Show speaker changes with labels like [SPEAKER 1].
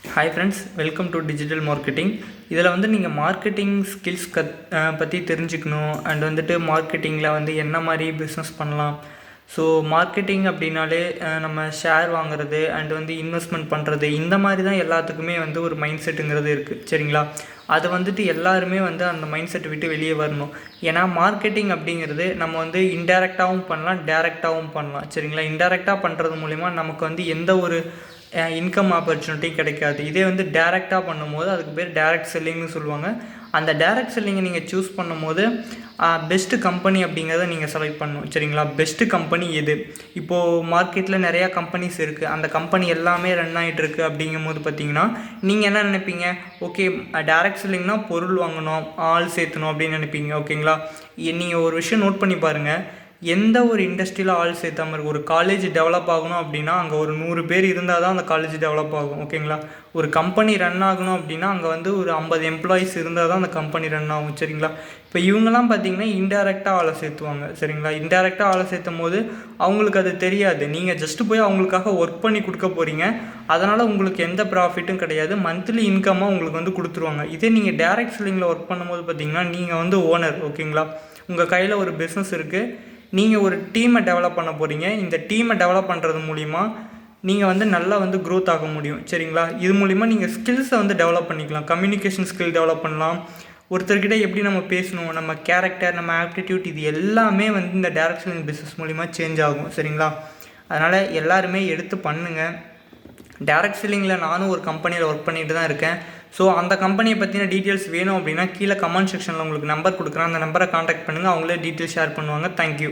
[SPEAKER 1] Hi friends, welcome to digital marketing. இதில் வந்து நீங்கள் மார்க்கெட்டிங் ஸ்கில்ஸ் பற்றி தெரிஞ்சுக்கணும். அண்ட் வந்துட்டு மார்க்கெட்டிங்கில் வந்து என்ன மாதிரி பிஸ்னஸ் பண்ணலாம். ஸோ மார்க்கெட்டிங் அப்படின்னாலே நம்ம ஷேர் வாங்குறது அண்ட் வந்து இன்வெஸ்ட்மெண்ட் பண்ணுறது, இந்த மாதிரி தான் எல்லாத்துக்குமே வந்து ஒரு மைண்ட் செட்டுங்கிறது இருக்குது. சரிங்களா? அது வந்துட்டு எல்லாருமே வந்து அந்த மைண்ட் செட்டை விட்டு வெளியே வரணும். ஏன்னா மார்க்கெட்டிங் அப்படிங்கிறது நம்ம வந்து இன்டைரக்டாகவும் பண்ணலாம், டைரெக்டாகவும் பண்ணலாம். சரிங்களா? இன்டைரக்டாக பண்ணுறது மூலிமா நமக்கு வந்து எந்த ஒரு இன்கம் ஆப்பர்ச்சுனிட்டி கிடைக்காது. இதே வந்து டேரெக்டாக பண்ணும்போது அதுக்கு பேர் டேரெக்ட் செல்லிங்னு சொல்லுவாங்க. அந்த டேரெக்ட் செல்லிங்கை நீங்கள் சூஸ் பண்ணும்போது பெஸ்ட்டு கம்பெனி அப்படிங்கிறத நீங்கள் செலக்ட் பண்ணணும். சரிங்களா? பெஸ்ட்டு கம்பெனி எது? இப்போது மார்க்கெட்டில் நிறையா கம்பெனிஸ் இருக்குது. அந்த கம்பெனி எல்லாமே ரன் ஆகிட்டு இருக்குது. அப்படிங்கும்போது பார்த்தீங்கன்னா நீங்கள் என்ன நினைப்பீங்க? ஓகே, டேரெக்ட் செல்லிங்னால் பொருள் வாங்கணும், ஆள் சேர்த்தணும் அப்படின்னு நினைப்பீங்க. ஓகேங்களா? நீங்கள் ஒரு விஷயம் நோட் பண்ணி பாருங்கள். எந்த ஒரு இண்டஸ்ட்ரியில் ஆள் சேர்த்தாமல் இருக்குது. ஒரு காலேஜ் டெவலப் ஆகணும் அப்படின்னா அங்கே ஒரு 100 பேர் இருந்தால் தான் அந்த காலேஜ் டெவலப் ஆகும். ஓகேங்களா? ஒரு கம்பெனி ரன் ஆகணும் அப்படின்னா அங்கே வந்து ஒரு 50 எம்ப்ளாயீஸ் இருந்தால் தான் அந்த கம்பெனி ரன் ஆகும். சரிங்களா? இப்போ இவங்கெல்லாம் பார்த்திங்கன்னா இன்டெரக்டாக ஆளை சேர்த்துவாங்க. சரிங்களா? இன்டெரக்டாக ஆளை சேர்த்தும் போது அவங்களுக்கு அது தெரியாது. நீங்கள் ஜஸ்ட்டு போய் அவங்களுக்காக ஒர்க் பண்ணி கொடுக்க போகிறீங்க. அதனால் உங்களுக்கு எந்த ப்ராஃபிட்டும் கிடையாது. மந்த்லி இன்கம்மாக உங்களுக்கு வந்து கொடுத்துருவாங்க. இதே நீங்கள் டேரெக்ட் செல்லிங்கில் ஒர்க் பண்ணும்போது பார்த்திங்கன்னா நீங்கள் வந்து ஓனர். ஓகேங்களா? உங்கள் கையில் ஒரு பிஸ்னஸ் இருக்குது. நீங்கள் ஒரு டீமை டெவலப் பண்ண போகிறீங்க. இந்த டீமை டெவலப் பண்ணுறது மூலிமா நீங்கள் வந்து நல்லா வந்து க்ரோத் ஆக முடியும். சரிங்களா? இது மூலிமா நீங்கள் ஸ்கில்ஸை வந்து டெவலப் பண்ணிக்கலாம். கம்யூனிகேஷன் ஸ்கில் டெவலப் பண்ணலாம். ஒருத்தர்கிட்ட எப்படி நம்ம பேசணும், நம்ம கேரக்டர், நம்ம ஆப்டிடியூட், இது எல்லாமே வந்து இந்த டைரக்ட் செல்லிங் பிஸ்னஸ் மூலிமா சேஞ்ச் ஆகும். சரிங்களா? அதனால் எல்லாருமே எடுத்து பண்ணுங்கள். டைரக்ட் செல்லிங்கில் நானும் ஒரு கம்பெனியில் ஒர்க் பண்ணிட்டு தான் இருக்கேன். ஸோ அந்த கம்பெனியை பற்றின டீட்டெயில்ஸ் வேணும் அப்படின்னா கீழே கமெண்ட் செக்ஷனில் உங்களுக்கு நம்பர் கொடுக்குறேன். அந்த நம்பரை காண்டாக்ட் பண்ணுங்கள். அவங்களே டீட்டெயில்ஸ் ஷேர் பண்ணுவாங்க. தேங்க்யூ.